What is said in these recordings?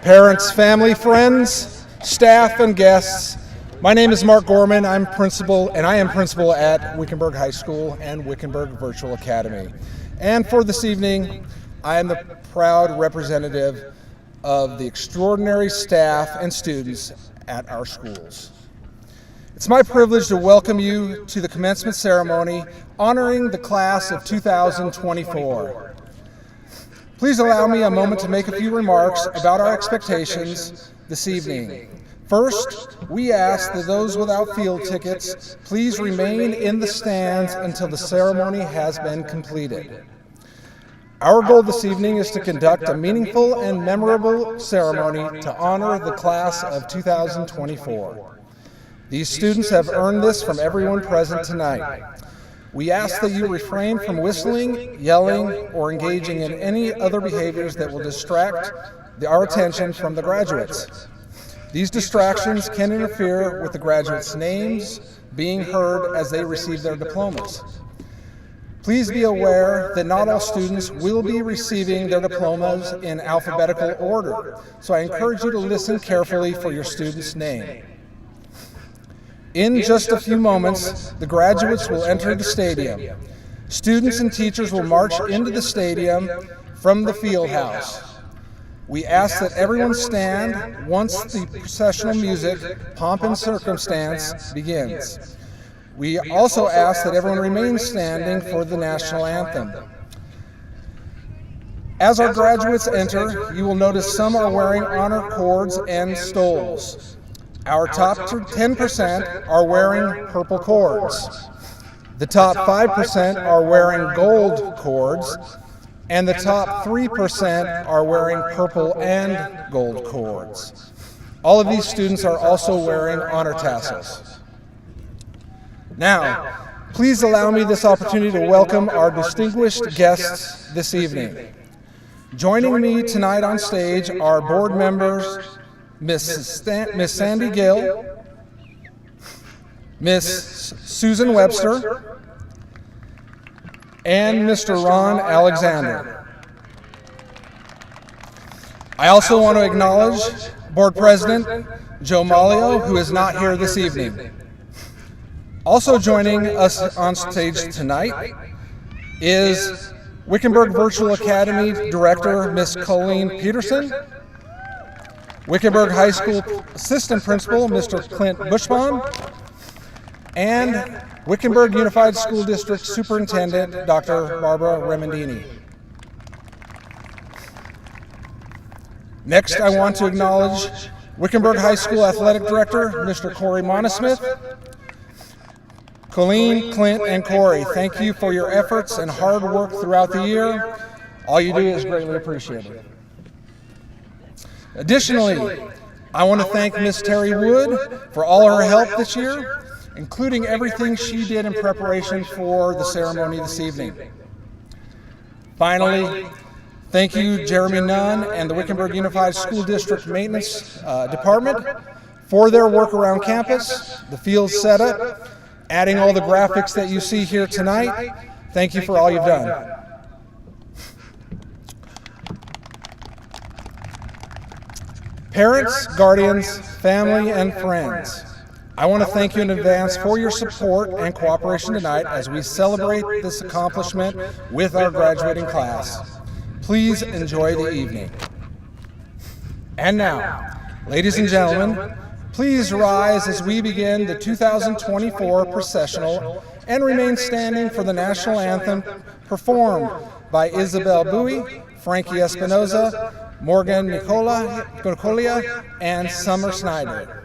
Parents, family, friends, staff, and guests, my name is Mark Gorman. I am principal at Wickenburg High School and Wickenburg Virtual Academy. And for this evening, I am the proud representative of the extraordinary staff and students at our schools. It's my privilege to welcome you to the commencement ceremony honoring the class of 2024. Please allow me a moment to make a few remarks about our expectations this evening. First, we ask that those without field tickets please remain in the stands until the ceremony has been completed. Our goal this evening is to conduct a meaningful and memorable ceremony to honor the class of 2024. These students have earned this from everyone present tonight. We ask that you refrain from whistling, yelling, or engaging in any other behaviors that will distract our attention from the graduates. These distractions can interfere with the graduates' names being heard as they receive their diplomas. Please be aware that not all students will be receiving their diplomas in alphabetical order, so I encourage you to listen carefully for your student's name. In just a few moments, the graduates will enter the stadium. Students and teachers will march into the stadium from the field house. We ask that everyone stand once the processional music, Pomp and Circumstance, begins. We also ask that everyone remain standing for the national anthem. As our graduates enter, you will notice some are wearing honor cords and stoles. Our top 10% are wearing purple cords. The top 5% are wearing gold cords, and the top 3% are wearing purple and gold cords. All of these students are also wearing honor tassels. Now, please allow me this opportunity to welcome our distinguished guests this evening. Joining me tonight on stage are board members Miss Sandy Gill, Miss Susan Webster, and Mr. Ron Alexander. I also want to acknowledge Board President Joe Malio, who is not here this evening. Also joining us on stage tonight is Wickenburg Virtual Academy Director Miss Colleen Peterson, Wickenburg High School Assistant Principal, Mr. Clint Bushbaum, and Wickenburg Unified School District Superintendent, Dr. Barbara Remendini. Next, I want to acknowledge Wickenburg High School Athletic Director, Mr. Corey Monesmith. Colleen, Clint, and Corey, thank you for your efforts and hard work throughout the year. All you do is greatly appreciated. Additionally, I want to thank Miss Terry Wood for all her help this year, including everything she did in preparation for the ceremony this evening. Finally, thank you Jeremy Nunn and the Wickenburg Unified School District Maintenance Department for their work around campus, the field setup, adding all the graphics that you see here tonight. Thank you for all you've done. Parents, guardians, family, and friends, I want to thank you in advance for your support and cooperation tonight as we celebrate this accomplishment with our graduating class. Please enjoy the evening. And now, ladies and gentlemen, please rise as we begin the 2024 processional and remain standing for the national anthem performed by Isabel Bowie, Frankie Espinoza, Morgan Nicolia, and Summer Snyder.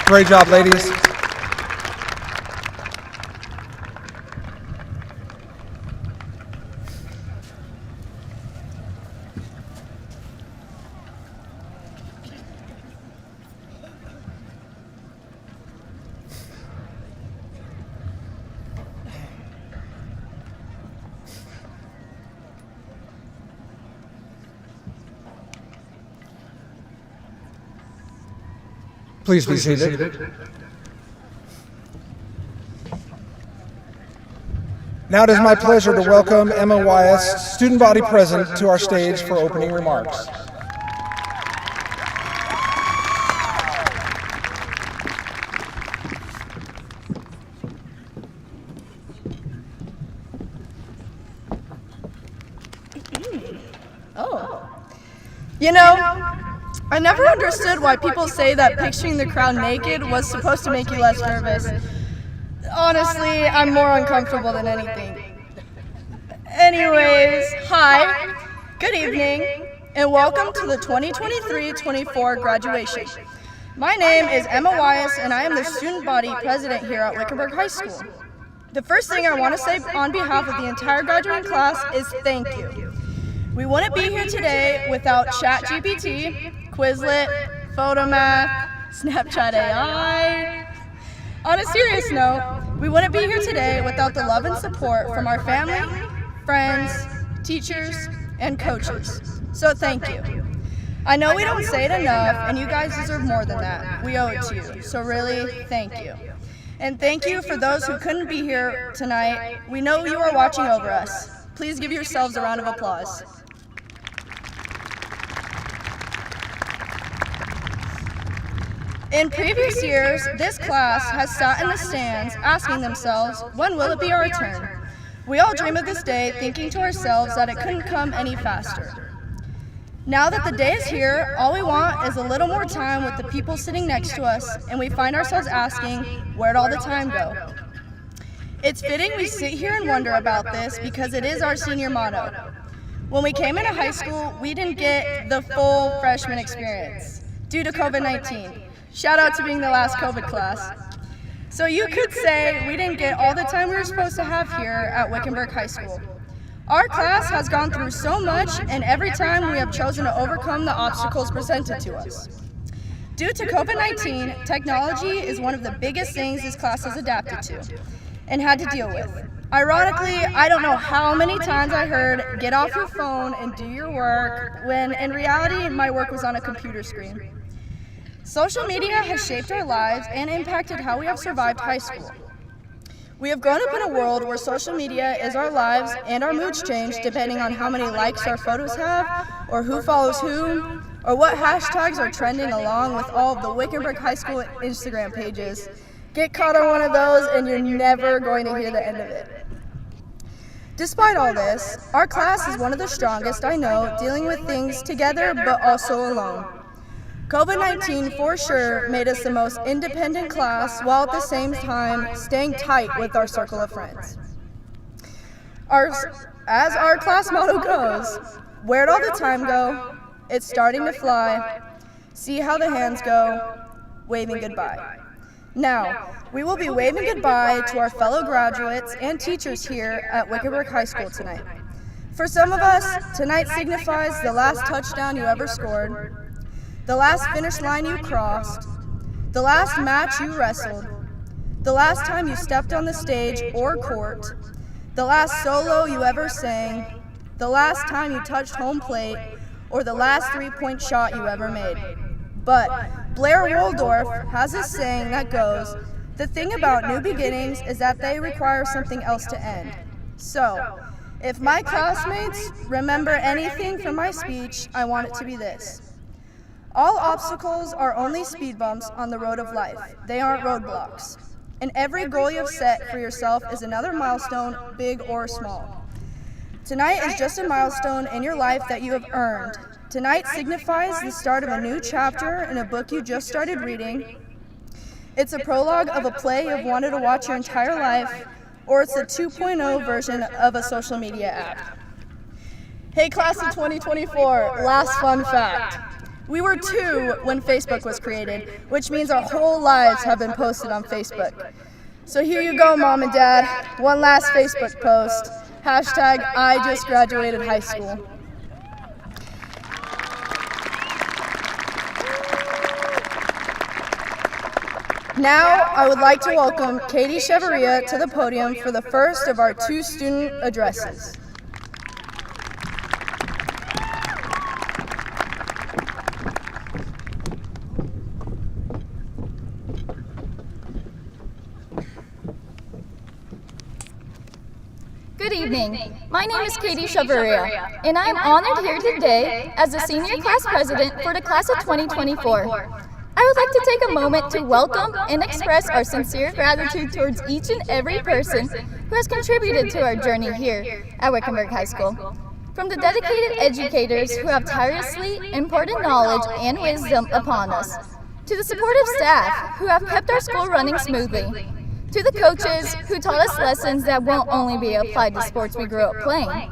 Great job, ladies. Please be seated. Now it is my pleasure to welcome Emma Wyeth, student body president, to our stage for opening remarks. You know, I never understood why people say that picturing the crowd naked was supposed to make you less nervous. Honestly, I'm more uncomfortable than anything. Anyways, hi, good evening, and welcome to the 2023-24 graduation. My name is Emma Wyeth, and I am the student body president here at Wickenburg High School. The first thing I want to say on behalf of the entire graduating class is thank you. We wouldn't be here today without ChatGPT, Quizlet, Photomath, Snapchat AI. On a serious note, we wouldn't be here today without the love and support from our family, friends, teachers, and coaches. So thank you. I know we don't say it enough, and you guys deserve more than that. We owe it to you, so really, thank you. And thank you for those who couldn't be here tonight. We know you are watching over us. Please give yourselves a round of applause. In previous years, this class has sat in the stands asking themselves, when will it be our turn? We all dream of this day, thinking to ourselves that it couldn't come any faster. Now that the day is here, all we want is a little more time with the people sitting next to us, and we find ourselves asking, where'd all the time go? It's fitting we sit here and wonder about this because it is our senior motto. When we came into high school, we didn't get the full freshman experience due to COVID-19. Shout out to being the last COVID class. So you could say we didn't get all the time we were supposed to have here at Wickenburg High School. Our class has gone through so much, and every time we have chosen to overcome the obstacles presented to us. Due to COVID-19, technology is one of the biggest things this class has adapted to and had to deal with. Ironically, I don't know how many times I heard, get off your phone and do your work, when in reality, my work was on a computer screen. Social media has shaped our lives and impacted how we have survived high school. We have grown up in a world where social media is our lives and our moods change depending on how many likes our photos have, or who follows whom, or what hashtags are trending along with all of the Wickenburg High School Instagram pages. Get caught on one of those and you're never going to hear the end of it. Despite all this, our class is one of the strongest I know, dealing with things together but also alone. COVID-19 for sure made us the most independent class while at the same time staying tight with our circle of friends. As our class motto goes, where'd all the time go? It's starting to fly. See how the hands go, waving goodbye. Now, we will be waving goodbye to our fellow graduates and teachers here at Wickenburg High School tonight. For some of us, tonight signifies the last touchdown you ever scored, the last finish line you crossed, the last match you wrestled, the last time you stepped on the stage or court, the last solo you ever sang, the last time you touched home plate, or the last three-point shot you ever made. But Blair Waldorf has this saying that goes, the thing about new beginnings is that they require something else to end. So, if my classmates remember anything from my speech, I want it to be this. All obstacles are only speed bumps on the road of life. They aren't roadblocks. And every goal you've set for yourself is another milestone, big or small. Tonight is just a milestone in your life that you have earned. Tonight signifies the start of a new chapter in a book you just started reading. It's a prologue of a play you've wanted to watch your entire life, or it's a 2.0 version of a social media app. Hey class of 2024, last fun fact. We were 2 when Facebook was created, which means our whole lives have been posted on Facebook. So here you go, Mom and Dad, one last Facebook post. Hashtag I just graduated high school. Now, I would like to welcome Katie Chevaria to the podium for the first of our 2 student addresses. Good evening. My name is Katie Chevaria, and I am honored here today as the senior class president for the class of 2024. I would like to take a moment to welcome and express our sincere gratitude towards each and every person who has contributed to our journey here at Wickenburg High School. From the dedicated educators who have tirelessly imparted knowledge and wisdom upon us, to the supportive staff who have kept our school running smoothly, to the coaches who taught us lessons that won't only be applied to sports we grew up playing,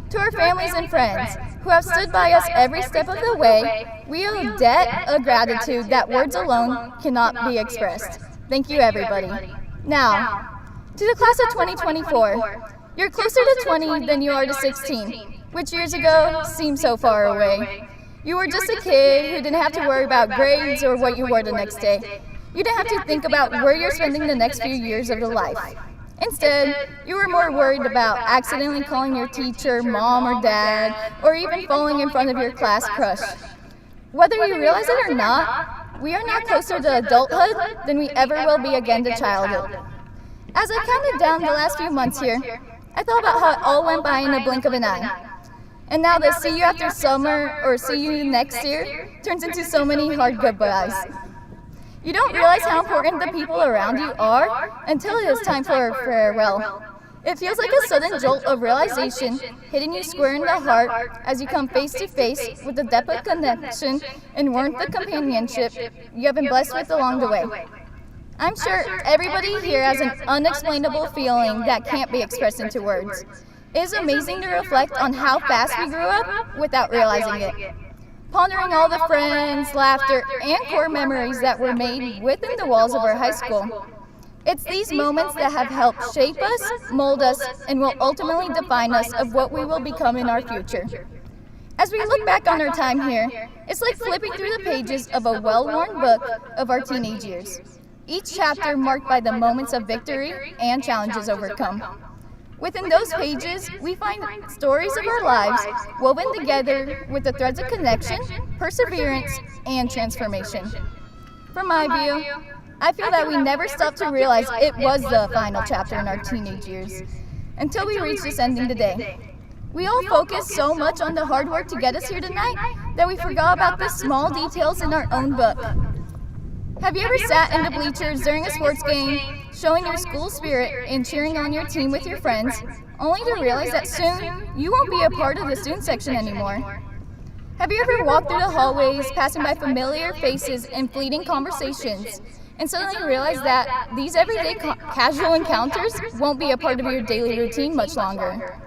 to our families and friends who have stood by us every step of the way, we owe a debt of gratitude that words alone cannot be expressed. Thank you, everybody. Now, to the class of 2024, you're closer to 20 than you are to 16, which years ago seemed so far away. You were just a kid who didn't have to worry about grades or what you wore the next day. You didn't have to think about where you're spending the next few years of your life. Instead, you were more worried about accidentally calling your teacher mom or dad, or even falling in front of your class crush. Whether you realize it or not, we are now closer to adulthood than we ever will be again to childhood. As I counted down the last few months here, I thought about how it all went by in a blink of an eye. And now the see you after summer or see you next year turns into so many hard goodbyes. You don't realize how important the people around you are until it is time for a farewell. It feels like a sudden jolt of realization hitting you square in the heart as you come face to face with the depth of connection and warmth of companionship you have been blessed with along the way. I'm sure everybody here has an unexplainable feeling that can't be expressed into words. It is amazing to reflect on how fast we grew up without realizing it. Pondering all the friends, laughter, and core memories that were made within the walls of our high school. It's these moments that have helped shape us, mold us, and will ultimately define us of what we will become in our future. As we look back on our time here, it's like flipping through the pages of a well-worn book of our teenage years. Each chapter marked by the moments of victory and challenges overcome. Within those pages, we find stories of our lives woven together with the threads of connection, perseverance, and transformation. From my view, I feel that we never stopped to realize it was the final chapter in our teenage years, until we reached this ending today. We all focused so much on the hard work to get us here tonight that we forgot about the small details in our own book. Have you ever sat in the bleachers during a sports game, showing your school spirit and cheering on your team with your friends, only to realize that soon you won't be a part of the student section anymore? Have you ever walked through the hallways, passing by familiar faces and fleeting conversations, and suddenly realized that these everyday casual encounters won't be a part of your daily routine much longer?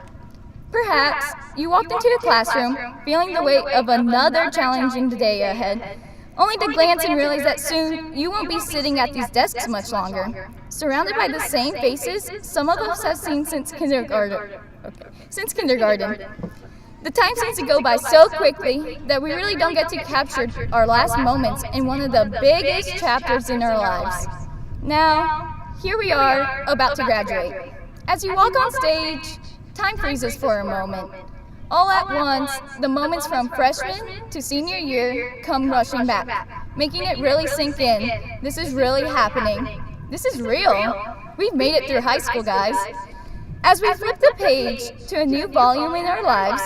Perhaps you walked into the classroom feeling the weight of another challenging day ahead, only to glance and realize that soon you won't be sitting at these desks much longer, surrounded by the same faces some of us have seen since kindergarten. The time seems to go by so quickly that we really don't get to capture our last moments in one of the biggest chapters in our lives. Now, here we are, about to graduate. As you walk on stage, time freezes for a moment. All at once, the moments from freshman to senior year come rushing back, making it really sink in. This is really happening. This is real. We've made it through high school, guys. As we flip the page to a new volume in our lives,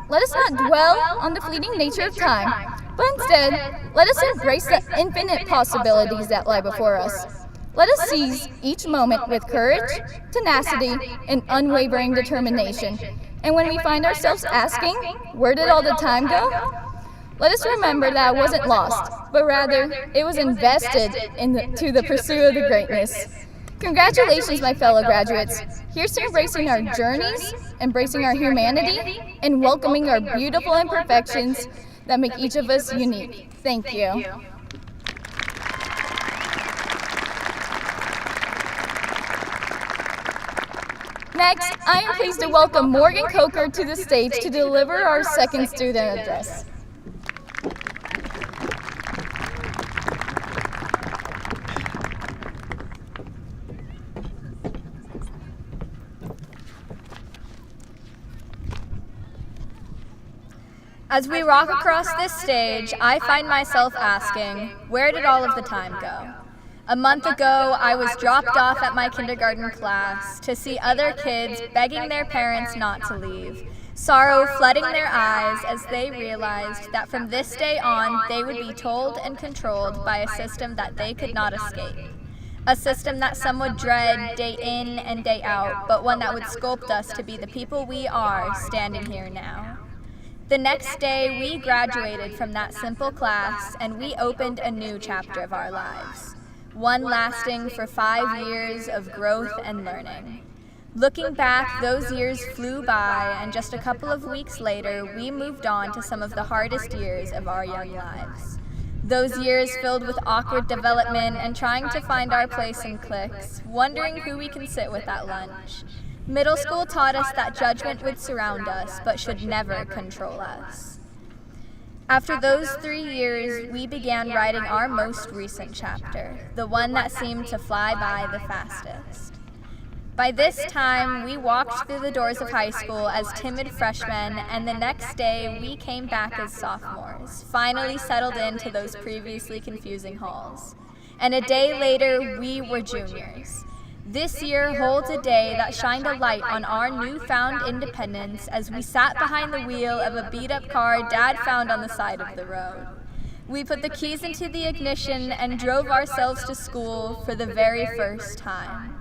let us not dwell on the fleeting nature of time, but instead, let us embrace the infinite possibilities that lie before us. Let us seize each moment with courage, tenacity, and unwavering determination. And when we find ourselves asking, where did all the time go? Let us remember that it wasn't lost, but rather it was invested into the pursuit of the greatness. Congratulations, my fellow graduates. Here's to embracing our journeys, embracing our humanity, and welcoming our beautiful imperfections that make each of us unique. Thank you. Next, I am pleased to welcome Morgan Coker to the stage to deliver our second student address. As we walk across this stage, I find myself asking, where did all of the time go? A month ago, I was dropped off at my kindergarten class to see other kids begging their parents not to leave, sorrow flooding their eyes as they realized that from this day on, they would be told and controlled by a system that they could not escape. A system that some would dread day in and day out, but one that would sculpt us to be the people we are standing here now. The next day, we graduated from that simple class, and we opened a new chapter of our lives, one lasting for 5 years of growth and learning. Looking back, those years flew by, and just a couple of weeks later, we moved on to some of the hardest years of our young lives. Those years filled with awkward development and trying to find our place in cliques, wondering who we can sit with at lunch. Middle school taught us that judgment would surround us, but should never control us. After those 3 years, we began writing our most recent chapter, the one that seemed to fly by the fastest. By this time, we walked through the doors of high school as timid freshmen, and the next day, we came back as sophomores, finally settled into those previously confusing halls. And a day later, we were juniors. This year holds a day that shined a light on our newfound independence as we sat behind the wheel of a beat-up car Dad found on the side of the road. We put the keys into the ignition and drove ourselves to school for the very first time.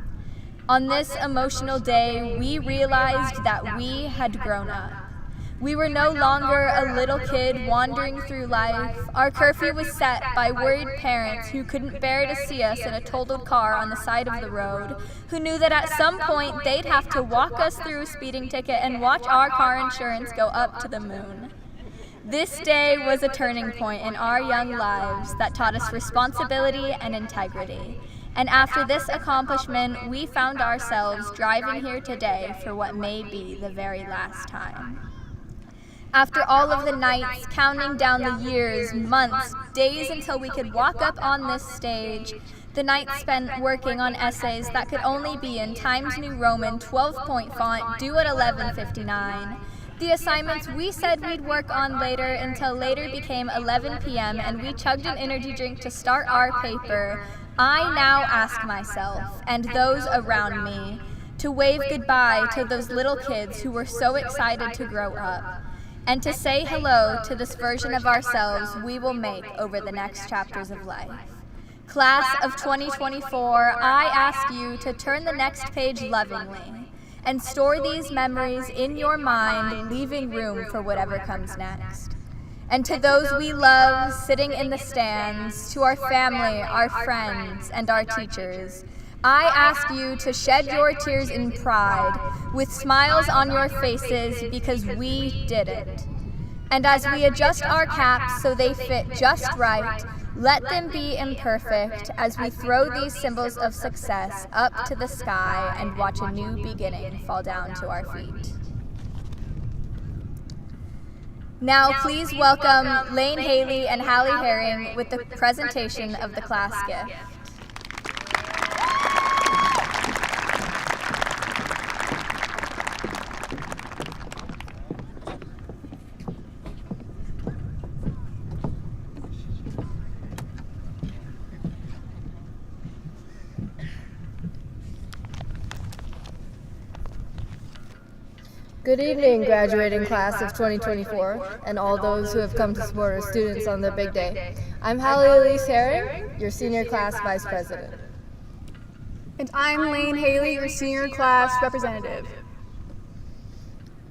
On this emotional day, we realized that we had grown up. We were no longer a little kid wandering through life. Our curfew was set by worried parents who couldn't bear to see us in a totaled car on the side of the road, who knew that at some point they'd have to walk us through a speeding ticket and watch our car insurance go up to the moon. This day was a turning point in our young lives that taught us responsibility and integrity. And after this accomplishment, we found ourselves driving here today for what may be the very last time. After all of the nights, counting down the years, months, days until we could walk up on this stage, the nights spent working on essays that could only be in Times New Roman 12-point font due at 11:59. The assignments we said we'd work on later until later became 11 p.m. and we chugged an energy drink to start our paper. I now ask myself, and those around me, to wave goodbye to those little kids who were so excited to grow up, and to say hello to this version of ourselves we will make over the next chapters of life. Class of 2024, I ask you to turn the next page lovingly and store these memories in your mind, leaving room for whatever comes next. And to those we love sitting in the stands, to our family, our friends, and our teachers, I ask you to shed your tears in pride, with smiles on your faces, because we did it. And as we adjust our caps so they fit just right, let them be imperfect as we throw these symbols of success up to the sky and watch a new beginning fall down to our feet. Now please welcome Lane Haley and Hallie Herring with the presentation of the class gift. Good evening, graduating class of 2024, and all those who have come to support our students on their big day. I'm Hallie Elise Herring, your senior class vice president. And I'm Lane Haley, your senior class representative.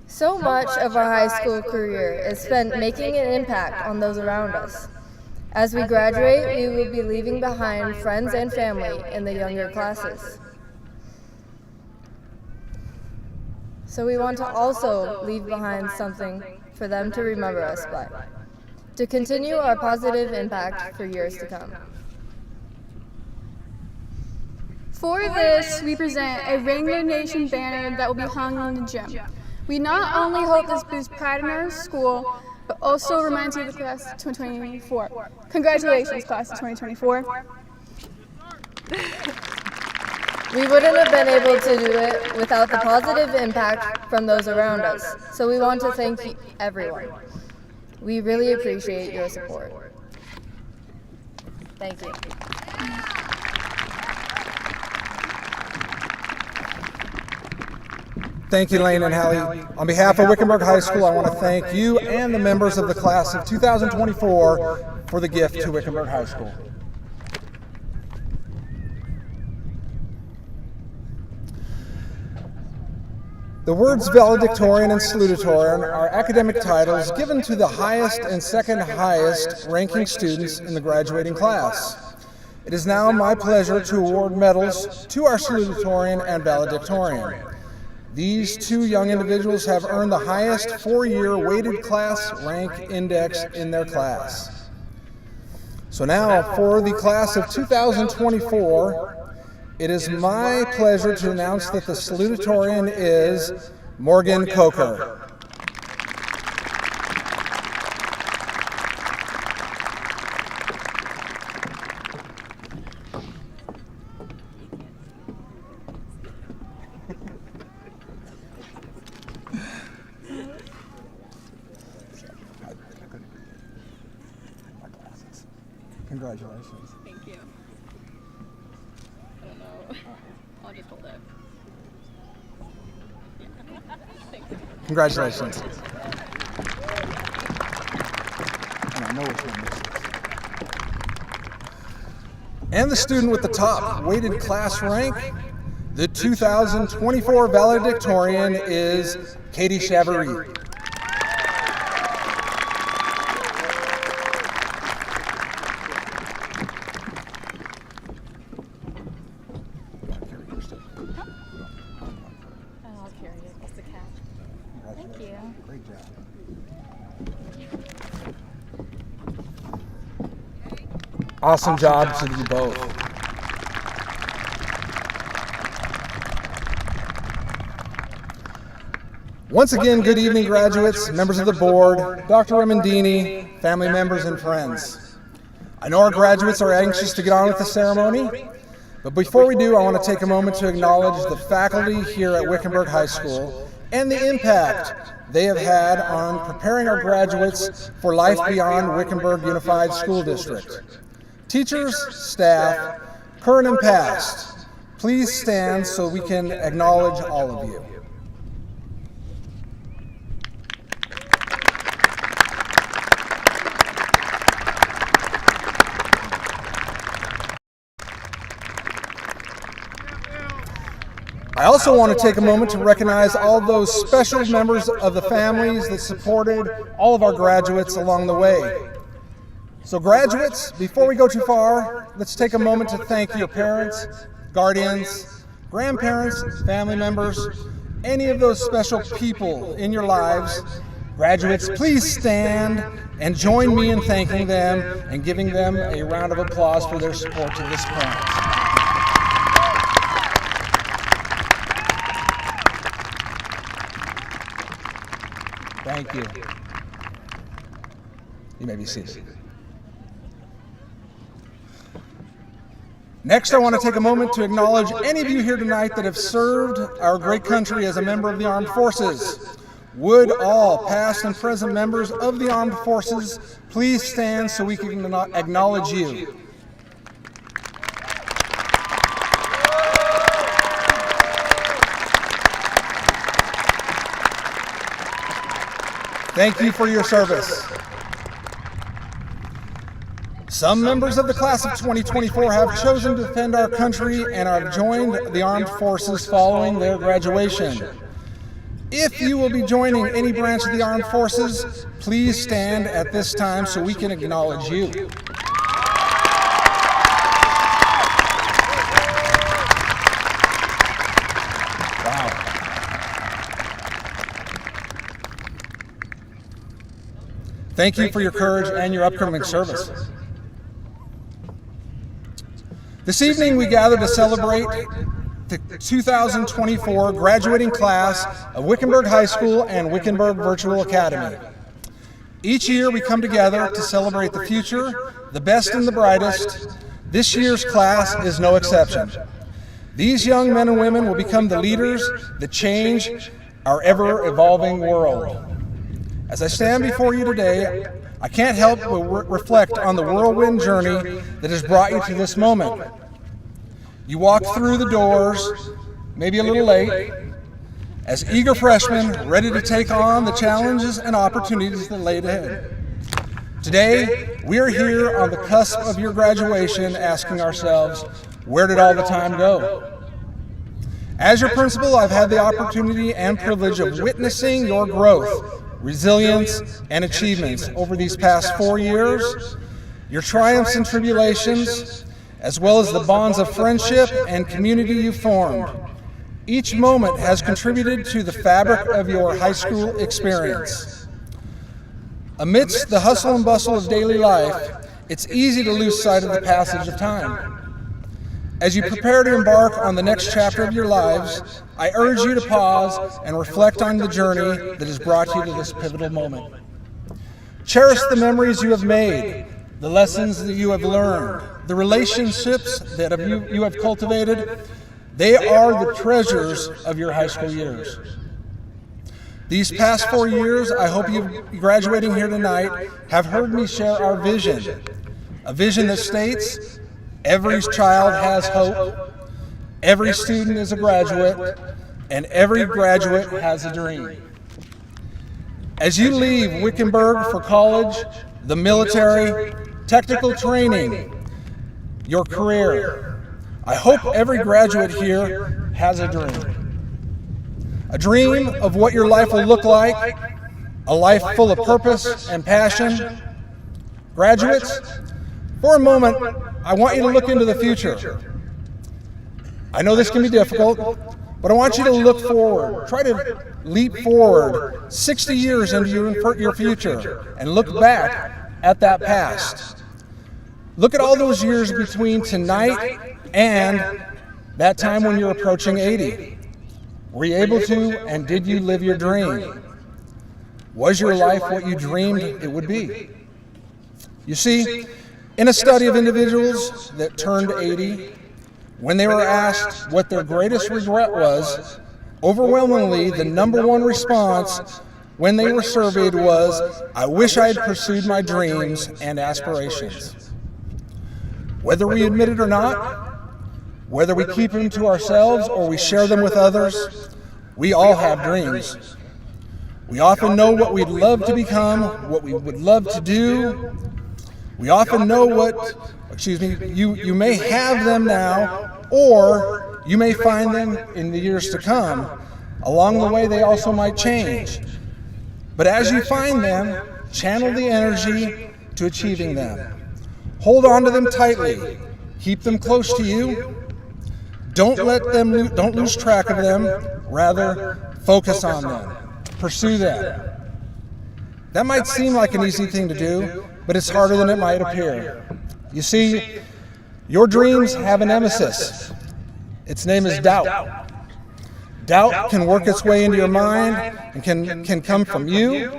So much of our high school career is spent making an impact on those around us. As we graduate, we will be leaving behind friends and family in the younger classes. So we want to also leave behind something for them to remember us by. to continue our positive impact for years to come. For this, we present a Wrangler Nation banner that will be hung in the gym. We not only hope this boosts pride in our school, but also reminds you of the class of 2024. Congratulations, class of 2024. We wouldn't have been able to do it without the positive impact from those around us, so we want to thank everyone. We really appreciate your support. Thank you. Thank you, Lane and Hallie. On behalf of Wickenburg High School, I want to thank you and the members of the class of 2024 for the gift to Wickenburg High School. The words valedictorian and salutatorian are academic titles given to the highest and second highest ranking students in the graduating class. It is now my pleasure to award medals to our salutatorian and valedictorian. These two young individuals have earned the highest four-year weighted class rank index in their class. So now for the class of 2024, it is my pleasure to announce that the salutatorian is Morgan Coker. Congratulations. Thank you. I don't know. I'll just hold it. Congratulations. And I know which one this is. And the student with the top weighted class rank, the 2024 valedictorian is Katie Chavarri. Great job. Awesome job to you both. Once again, good evening, graduates, members of the board, Dr. Remendini, family members, and friends. I know our graduates are anxious to get on with the ceremony, but before we do, I want to take a moment to acknowledge the faculty here at Wickenburg High School and the impact they have had on preparing our graduates for life beyond Wickenburg Unified School District. Teachers, staff, current and past, please stand so we can acknowledge all of you. I also want to take a moment to recognize all those special members of the families that supported all of our graduates along the way. So graduates, before we go too far, let's take a moment to thank your parents, guardians, grandparents, family members, any of those special people in your lives. Graduates, please stand and join me in thanking them and giving them a round of applause for their support to this point. Thank you. You may be seated. Next, I want to take a moment to acknowledge any of you here tonight that have served our great country as a member of the armed forces. Would all past and present members of the armed forces please stand so we can acknowledge you. Thank you for your service. Some members of the class of 2024 have chosen to defend our country and have joined the armed forces following their graduation. If you will be joining any branch of the armed forces, please stand at this time so we can acknowledge you. Thank you for your courage and your upcoming service. This evening we gather to celebrate the 2024 graduating class of Wickenburg High School and Wickenburg Virtual Academy. Each year we come together to celebrate the future, the best and the brightest. This year's class is no exception. These young men and women will become the leaders that change our ever-evolving world. As I stand before you today, I can't help but reflect on the whirlwind journey that has brought you to this moment. You walk through the doors, maybe a little late, as eager freshmen ready to take on the challenges and opportunities that lay ahead. Today, we are here on the cusp of your graduation asking ourselves, where did all the time go? As your principal, I've had the opportunity and privilege of witnessing your growth, resilience, and achievements over these past 4 years, your triumphs and tribulations, as well as the bonds of friendship and community you formed. Each moment has contributed to the fabric of your high school experience. Amidst the hustle and bustle of daily life, it's easy to lose sight of the passage of time. As you prepare to embark on the next chapter of your lives, I urge you to pause and reflect on the journey that has brought you to this pivotal moment. Cherish the memories you have made, the lessons that you have learned, the relationships that you have cultivated. They are the treasures of your high school years. These past 4 years, I hope you graduating here tonight have heard me share our vision, a vision that states every child has hope, every student is a graduate, and every graduate has a dream. As you leave Wickenburg for college, the military, technical training, your career, I hope every graduate here has a dream. A dream of what your life will look like, a life full of purpose and passion. Graduates, for a moment, I want you to look into the future. I know this can be difficult, but I want you to look forward. Try to leap forward 60 years into your future and look back at that past. Look at all those years between tonight and that time when you're approaching 80. Were you able to, and did you live your dream? Was your life what you dreamed it would be? You see, in a study of individuals that turned 80, when they were asked what their greatest regret was, overwhelmingly the number one response when they were surveyed was, "I wish I had pursued my dreams and aspirations." Whether we admit it or not, whether we keep them to ourselves or we share them with others, we all have dreams. We often know what we'd love to become, what we would love to do. We often know you may have them now, or you may find them in the years to come. Along the way, they also might change. But as you find them, channel the energy to achieving them. Hold on to them tightly. Keep them close to you. Don't lose track of them. Rather, focus on them. Pursue them. That might seem like an easy thing to do, but it's harder than it might appear. You see, your dreams have a nemesis. Its name is doubt. Doubt can work its way into your mind and can come from you,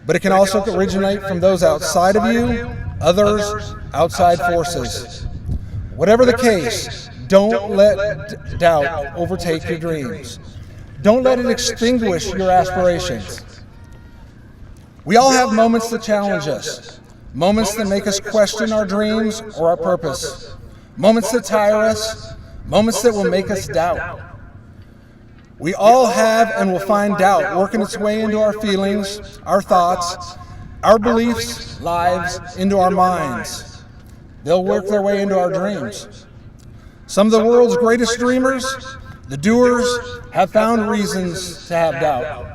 but it can also originate from those outside of you, others, outside forces. Whatever the case, don't let doubt overtake your dreams. Don't let it extinguish your aspirations. We all have moments that challenge us, moments that make us question our dreams or our purpose, moments that tire us, moments that will make us doubt. We all have and will find doubt working its way into our feelings, our thoughts, our beliefs, lives, into our minds. They'll work their way into our dreams. Some of the world's greatest dreamers, the doers, have found reasons to have doubt.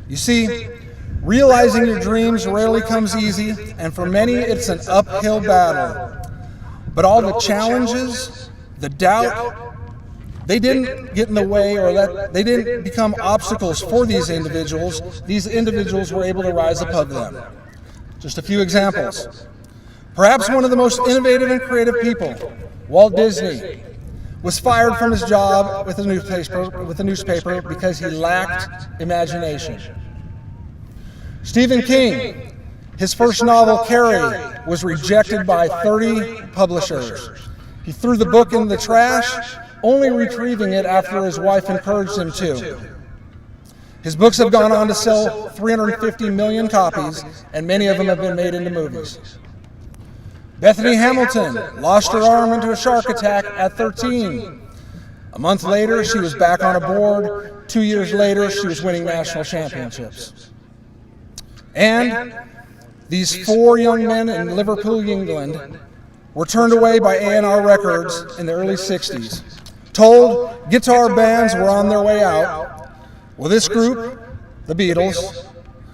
You see, realizing your dreams rarely comes easy, and for many it's an uphill battle. But all the challenges, the doubt, they didn't get in the way, or they didn't become obstacles for these individuals. These individuals were able to rise above them. Just a few examples. Perhaps one of the most innovative and creative people, Walt Disney, was fired from his job with a newspaper because he lacked imagination. Stephen King, his first novel, Carrie, was rejected by 30 publishers. He threw the book in the trash, only retrieving it after his wife encouraged him to. His books have gone on to sell 350 million copies, and many of them have been made into movies. Bethany Hamilton lost her arm into a shark attack at 13. A month later, she was back on a board. 2 years later, she was winning national championships. And these 4 young men in Liverpool, England, were turned away by A&R Records in the early 60s, told guitar bands were on their way out. Well, this group, the Beatles,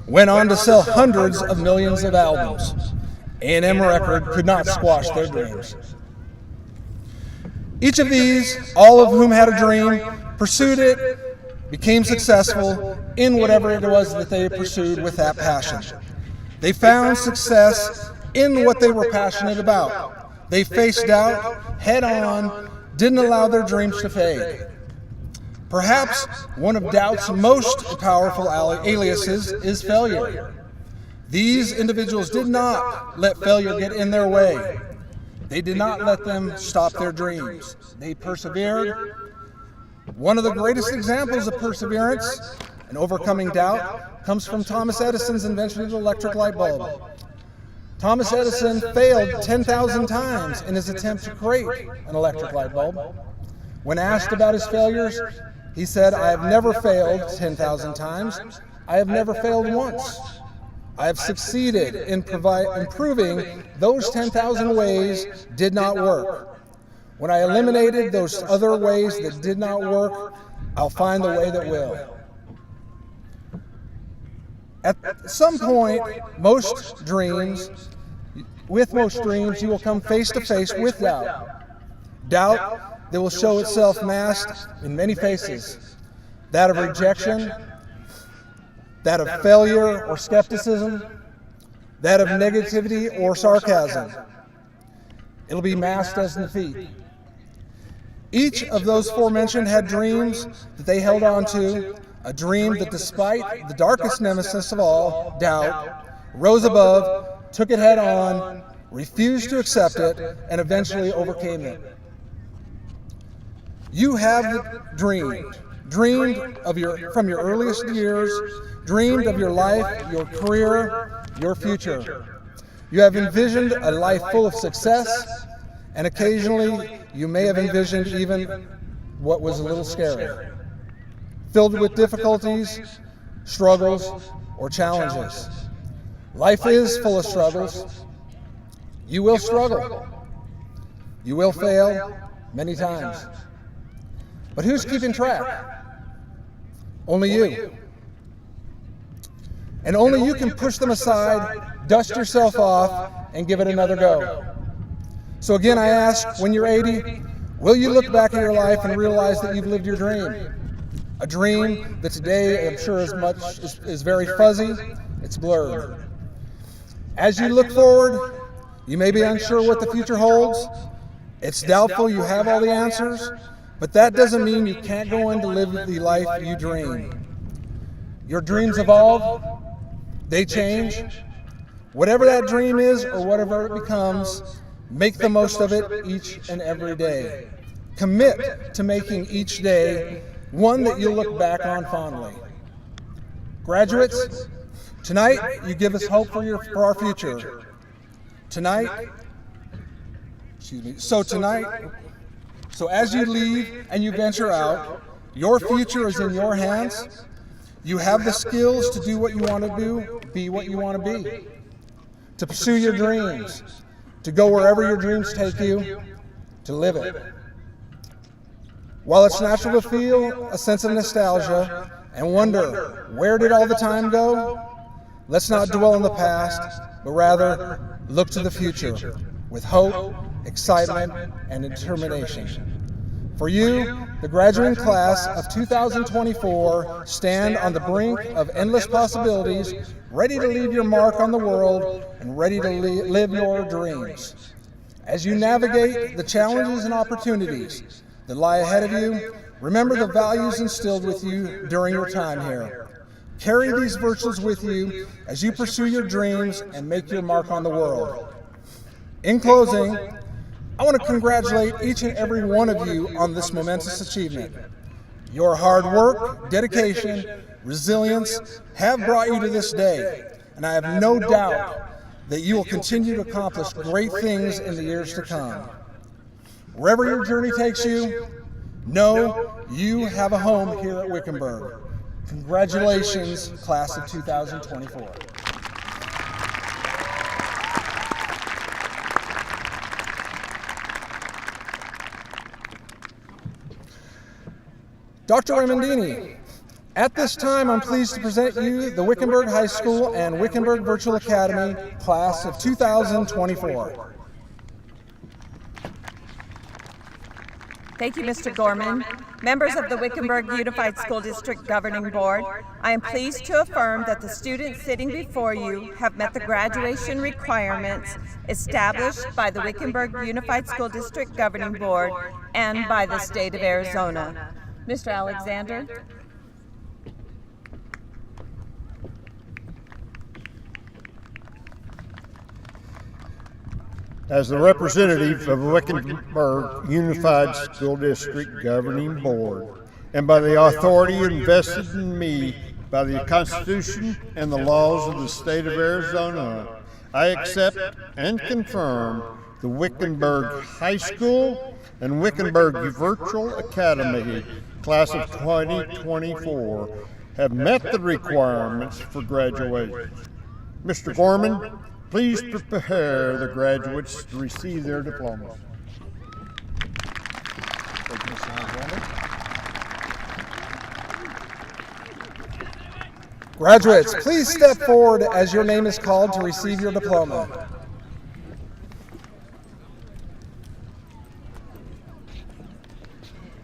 went on to sell hundreds of millions of albums. A&M Record could not squash their dreams. Each of these, all of whom had a dream, pursued it, became successful in whatever it was that they pursued with that passion. They found success in what they were passionate about. They faced doubt head on, didn't allow their dreams to fade. Perhaps one of doubt's most powerful aliases is failure. These individuals did not let failure get in their way. They did not let them stop their dreams. They persevered. One of the greatest examples of perseverance and overcoming doubt comes from Thomas Edison's invention of the electric light bulb. Thomas Edison failed 10,000 times in his attempt to create an electric light bulb. When asked about his failures, he said, "I have never failed 10,000 times. I have never failed once. I have succeeded in proving those 10,000 ways did not work. When I eliminated those other ways that did not work, I'll find the way that will." At some point, most dreams, you will come face to face with doubt. Doubt that will show itself masked in many faces. That of rejection, that of failure or skepticism, that of negativity or sarcasm. It'll be masked as defeat. Each of those forementioned had dreams that they held on to, a dream that despite the darkest nemesis of all, doubt, rose above, took it head on, refused to accept it, and eventually overcame it. You have dreamed from your earliest years, dreamed of your life, your career, your future. You have envisioned a life full of success, and occasionally you may have envisioned even what was a little scary, filled with difficulties, struggles, or challenges. Life is full of struggles. You will struggle. You will fail many times. But who's keeping track? Only you. And only you can push them aside, dust yourself off, and give it another go. So again, I ask, when you're 80, will you look back at your life and realize that you've lived your dream? A dream that today, I'm sure, is very fuzzy, it's blurred. As you look forward, you may be unsure what the future holds. It's doubtful you have all the answers, but that doesn't mean you can't go on to live the life you dream. Your dreams evolve, they change. Whatever that dream is or whatever it becomes, make the most of it each and every day. Commit to making each day one that you'll look back on fondly. Graduates, tonight you give us hope for our future. So as you leave and you venture out, your future is in your hands. You have the skills to do what you want to do, be what you want to be, to pursue your dreams, to go wherever your dreams take you, to live it. While it's natural to feel a sense of nostalgia and wonder, where did all the time go? Let's not dwell on the past, but rather look to the future with hope, excitement, and determination. For you, the graduating class of 2024, stand on the brink of endless possibilities, ready to leave your mark on the world and ready to live your dreams. As you navigate the challenges and opportunities that lie ahead of you, remember the values instilled with you during your time here. Carry these virtues with you as you pursue your dreams and make your mark on the world. In closing, I want to congratulate each and every one of you on this momentous achievement. Your hard work, dedication, resilience have brought you to this day, and I have no doubt that you will continue to accomplish great things in the years to come. Wherever your journey takes you, know you have a home here at Wickenburg. Congratulations, class of 2024. Dr. Remendini, at this time I'm pleased to present you the Wickenburg High School and Wickenburg Virtual Academy class of 2024. Thank you, Mr. Gorman. Members of the Wickenburg Unified School District Governing Board, I am pleased to affirm that the students sitting before you have met the graduation requirements established by the Wickenburg Unified School District Governing Board and by the state of Arizona. Mr. Alexander. As the representative of the Wickenburg Unified School District Governing Board, and by the authority invested in me by the Constitution and the laws of the state of Arizona, I accept and confirm the Wickenburg High School and Wickenburg Virtual Academy class of 2024 have met the requirements for graduation. Mr. Gorman, please prepare the graduates to receive their diplomas. Graduates, please step forward as your name is called to receive your diploma.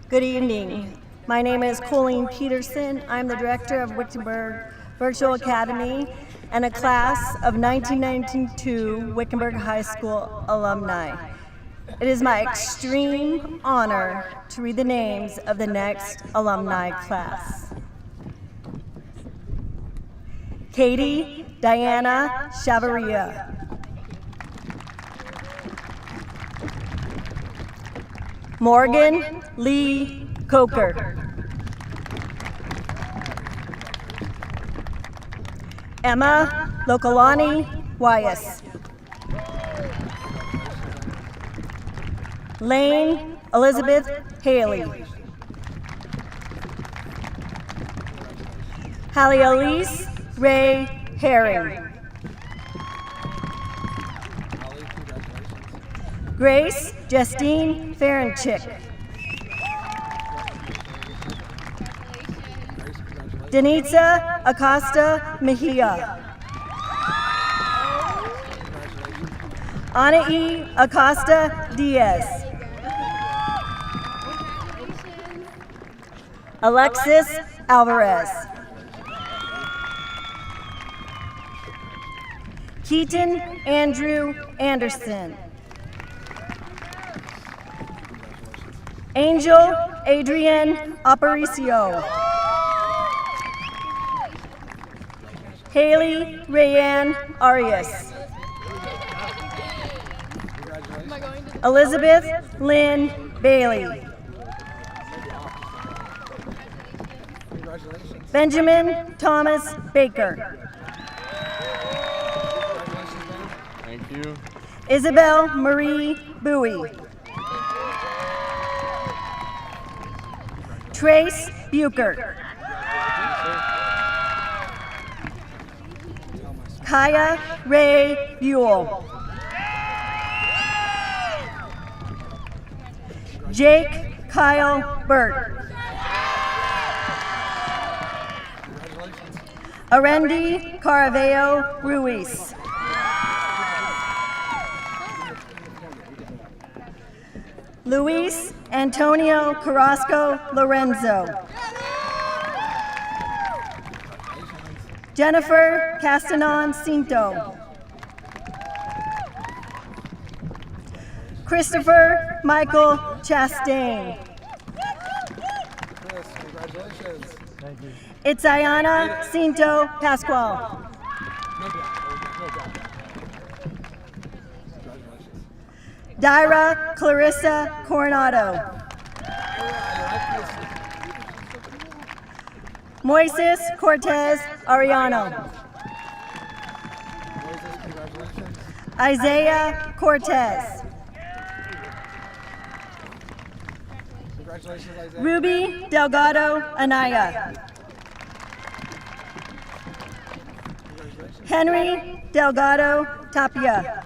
Good evening. My name is Colleen Peterson. I'm the director of Wickenburg Virtual Academy and a class of 1992 Wickenburg High School alumni. It is my extreme honor to read the names of the next alumni class. Katie Diana Chavarria. Morgan Lee Coker. Emma Lokalani Wyas. Lane Elizabeth Haley. Hallie Elise Ray Herring. Grace Justine Ferenchik. Denitza Acosta Mejia. Anaí Acosta Diaz. Alexis Alvarez. Keaton Andrew Anderson. Angel Adrienne Aparicio. Haley Rayanne Arias. Elizabeth Lynn Bailey. Benjamin Thomas Baker. Thank you. Isabel Marie Bowie. Trace Bucher. Kaya Ray Buell. Jake Kyle Burt. Arendi Caraveo Ruiz. Luis Antonio Carrasco Lorenzo. Jennifer Castanon Cinto. Christopher Michael Chastain. Congratulations. Thank you. It's Ayana Cinto Pascual. Dyra Clarissa Coronado. Moises Cortez Arellano. Isaiah Cortez. Congratulations, Isaiah. Ruby Delgado Anaya. Henry Delgado Tapia.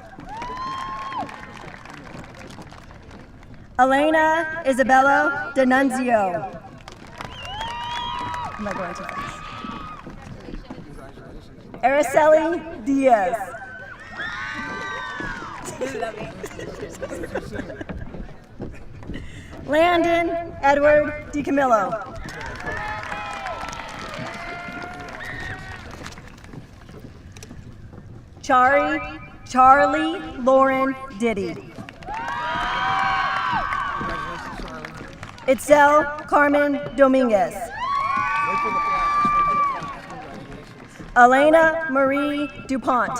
Elena Isabella D'Annunzio. Am I going too fast? Araceli Diaz. Landon Edward DiCamillo. Charlie Lauren Diddy. Itzel Carmen Dominguez. Elena Marie DuPont.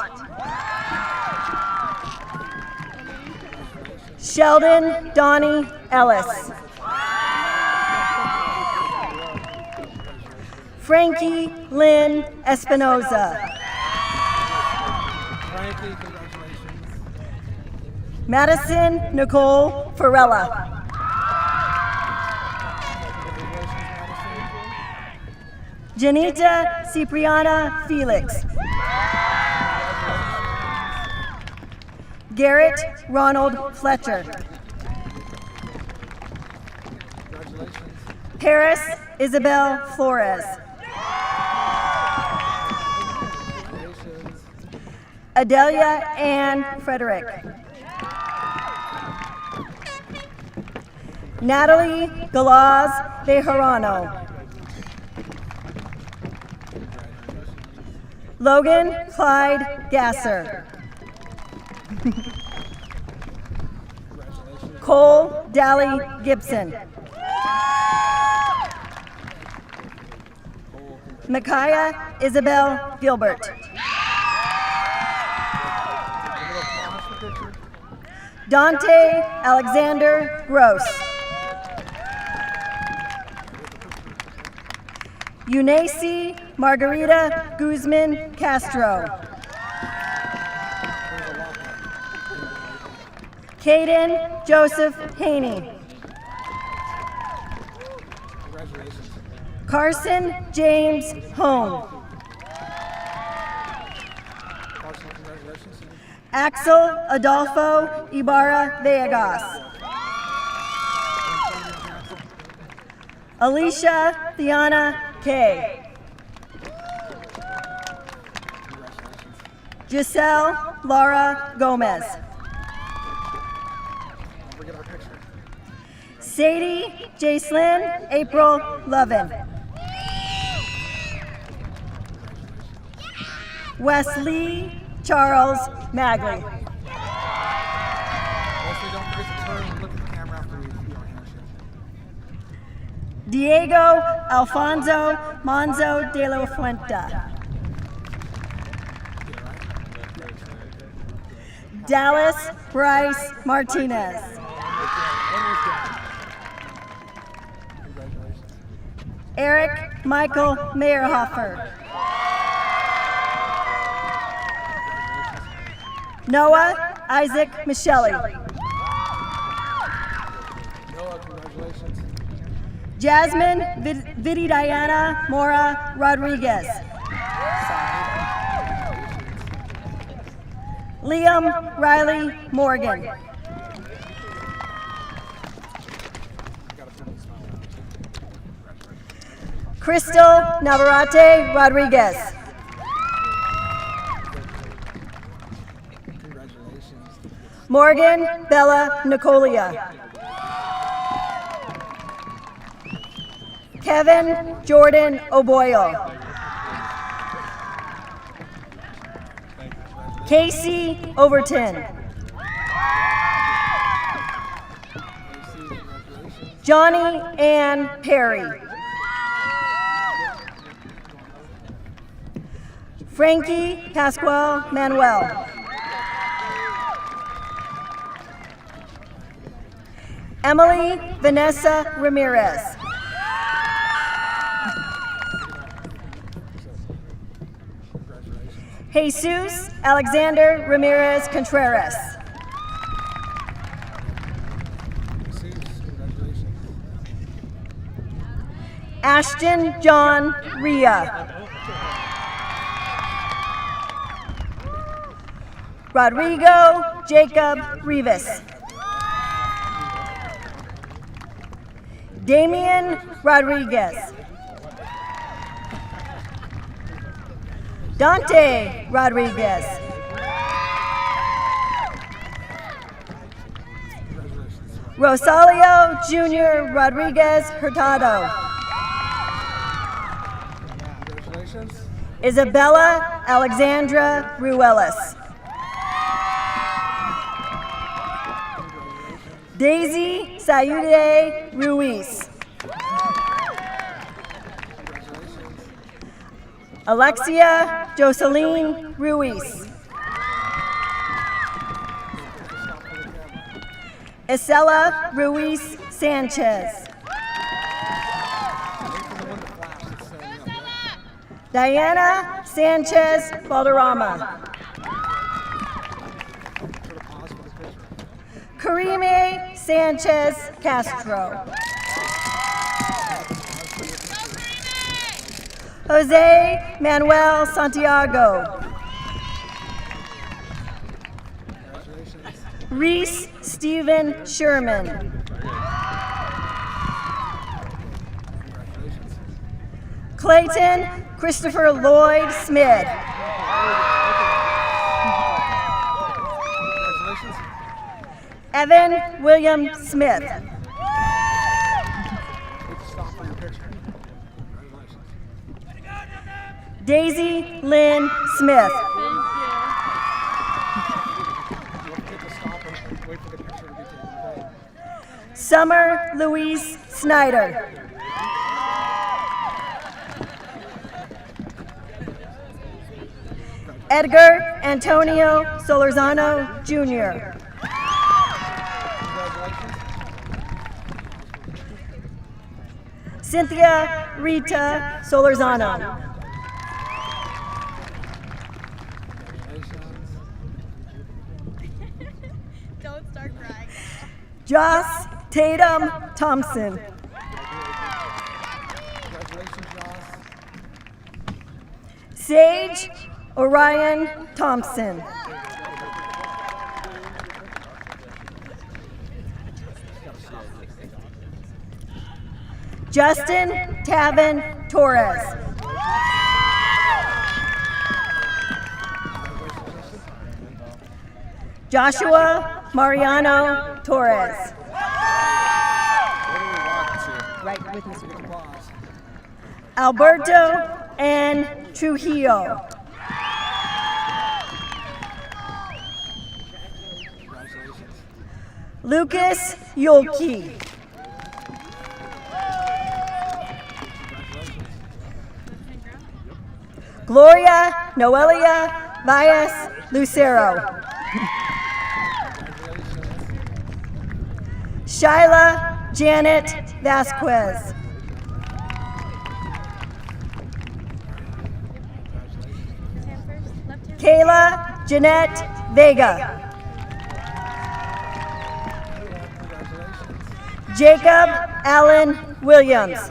Sheldon Donnie Ellis. Frankie Lynn Espinoza. Frankie, congratulations. Madison Nicole Farella. Janita Cipriana Felix. Garrett Ronald Fletcher. Paris Isabel Flores. Adelia Ann Frederick. Natalie Galaz Bejarano. Logan Clyde Gasser. Cole Dally Gibson. Micaiah Isabel Gilbert. Dante Alexander Gross. Eunice Margarita Guzman Castro. Caden Joseph Haney. Carson James Home. Axel Adolfo Ibarra Vegas. Alicia Thiana K. Giselle Laura Gomez. Sadie Jacelyn April Lovin. Wesley Charles Magley. Wesley, don't forget to turn and look at the camera after we do our handshake. Diego Alfonso Monzo de la Fuente. Dallas Bryce Martinez. Eric Michael Meyerhofer. Noah Isaac Michele. Noah, congratulations. Jasmine Vidi Diana Mora Rodriguez. Liam Riley Morgan. Crystal Navarrete Rodriguez. Morgan Bella Nicolia. Kevin Jordan O'Boyle. Casey Overton. Johnny Ann Perry. Frankie Pascual Manuel. Emily Vanessa Ramirez. Jesus Alexander Ramirez Contreras. Ashton John Ria. Rodrigo Jacob Rivas. Damian Rodriguez. Dante Rodriguez. Rosalio Jr. Rodriguez Hurtado. Isabella Alexandra Ruelas. Daisy Sayude Ruiz. Alexia Jocelyn Ruiz. Isela Ruiz Sanchez. Diana Sanchez Valderrama. Karime Sanchez Castro. Jose Manuel Santiago. Reese Stephen Sherman. Clayton Christopher Lloyd Smith. Evan William Smith. Daisy Lynn Smith. Summer Louise Snyder. Edgar Antonio Solorzano Jr. Cynthia Rita Solorzano. Don't start crying. Joss Tatum Thompson. Sage Orion Thompson. Justin Tavin Torres. Joshua Mariano Torres. Alberto N. Trujillo. Lucas Yulke. Gloria Noelia Valles Lucero. Shyla Janet Vasquez. Kayla Jeanette Vega. Jacob Allen Williams.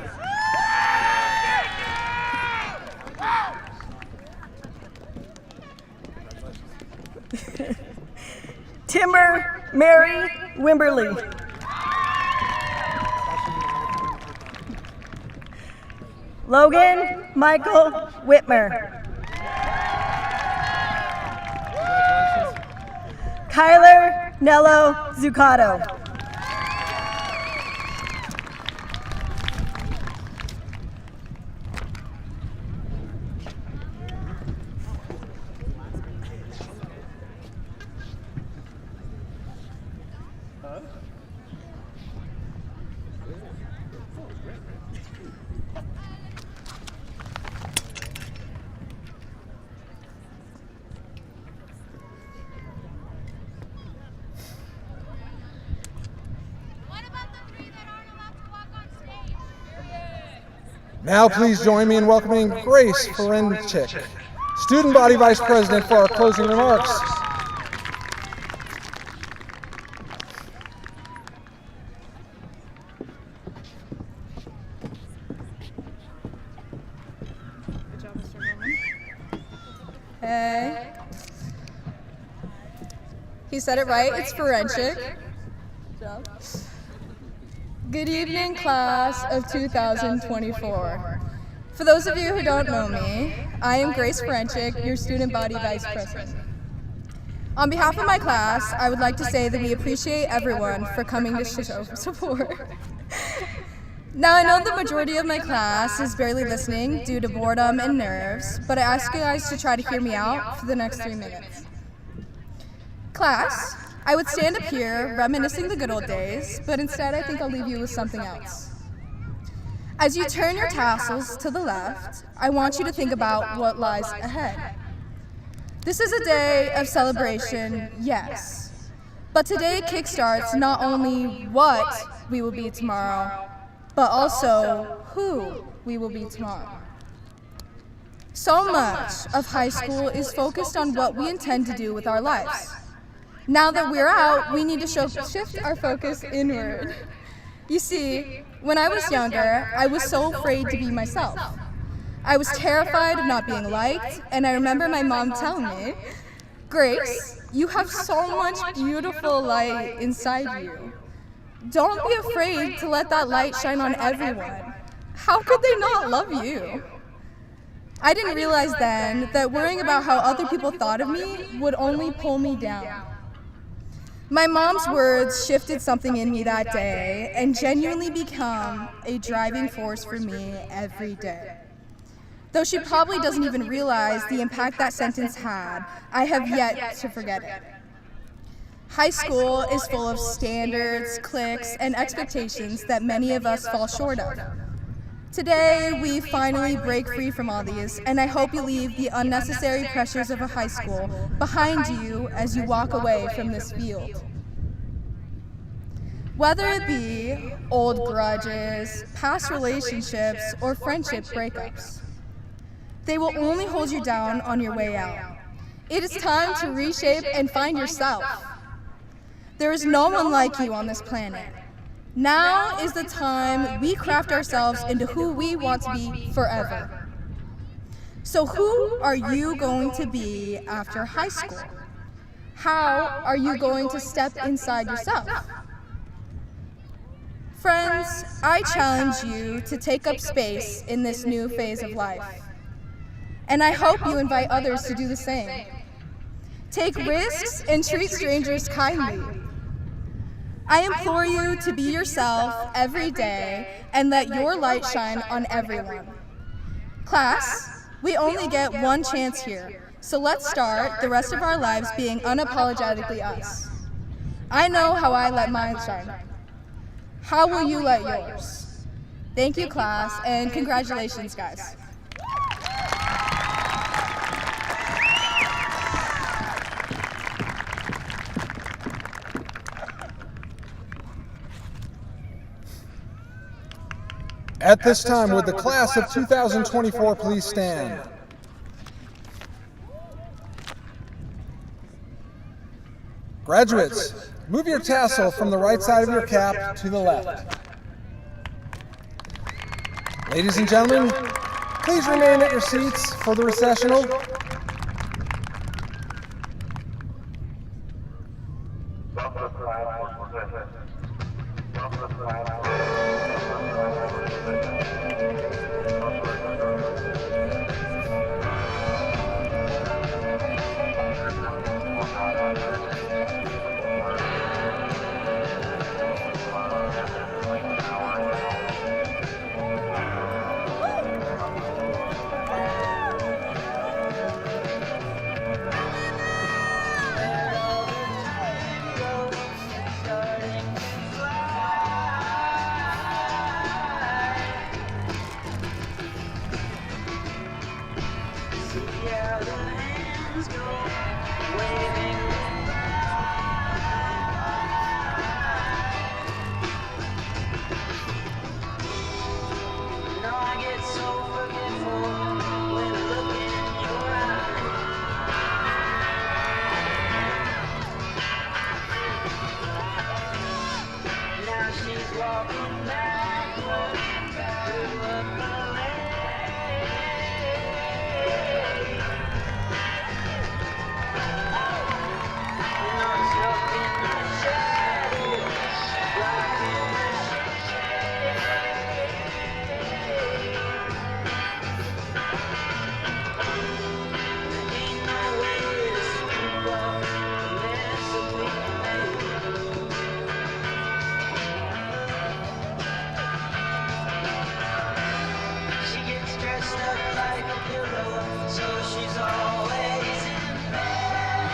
Timber Mary Wimberly. Logan Michael Whitmer. Kyler Nello Zuccato. Now please join me in welcoming Grace Ferenchik, Student Body Vice President, for our closing remarks. Good job, Mr. Norman. Hey. He said it right, it's Ferenchik. Good job. Good evening, class of 2024. For those of you who don't know me, I am Grace Ferenchik, your Student Body Vice President. On behalf of my class, I would like to say that we appreciate everyone for coming to show support. Now, I know the majority of my class is barely listening due to boredom and nerves, but I ask you guys to try to hear me out for the next 3 minutes. Class, I would stand up here reminiscing the good old days, but instead I think I'll leave you with something else. As you turn your tassels to the left, I want you to think about what lies ahead. This is a day of celebration, yes, but today kickstarts not only what we will be tomorrow, but also who we will be tomorrow. So much of high school is focused on what we intend to do with our lives. Now that we're out, we need to shift our focus inward. You see, when I was younger, I was so afraid to be myself. I was terrified of not being liked, and I remember my mom telling me, "Grace, you have so much beautiful light inside you. Don't be afraid to let that light shine on everyone. How could they not love you?" I didn't realize then that worrying about how other people thought of me would only pull me down. My mom's words shifted something in me that day and genuinely become a driving force for me every day. Though she probably doesn't even realize the impact that sentence had, I have yet to forget it. High school is full of standards, cliques, and expectations that many of us fall short of. Today, we finally break free from all these, and I hope you leave the unnecessary pressures of a high school behind you as you walk away from this field. Whether it be old grudges, past relationships, or friendship breakups, they will only hold you down on your way out. It is time to reshape and find yourself. There is no one like you on this planet. Now is the time we craft ourselves into who we want to be forever. So who are you going to be after high school? How are you going to step inside yourself? Friends, I challenge you to take up space in this new phase of life. And I hope you invite others to do the same. Take risks and treat strangers kindly. I implore you to be yourself every day and let your light shine on everyone. Class, we only get one chance here, so let's start the rest of our lives being unapologetically us. I know how I let mine shine. How will you let yours? Thank you, class, and congratulations, guys. At this time, would the class of 2024 please stand? Graduates, move your tassel from the right side of your cap to the left. Ladies and gentlemen, please remain at your seats for the recessional. I get so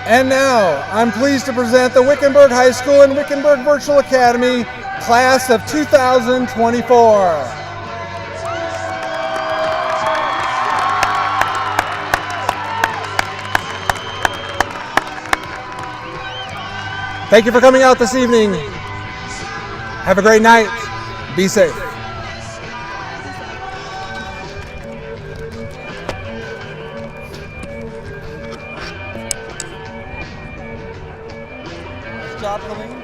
And now, I'm pleased to present the Wickenburg High School and Wickenburg Virtual Academy Class of 2024. Thank you for coming out this evening. Have a great night. Be safe. Nice job, Colleen.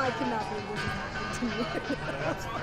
I cannot believe this is happening to me.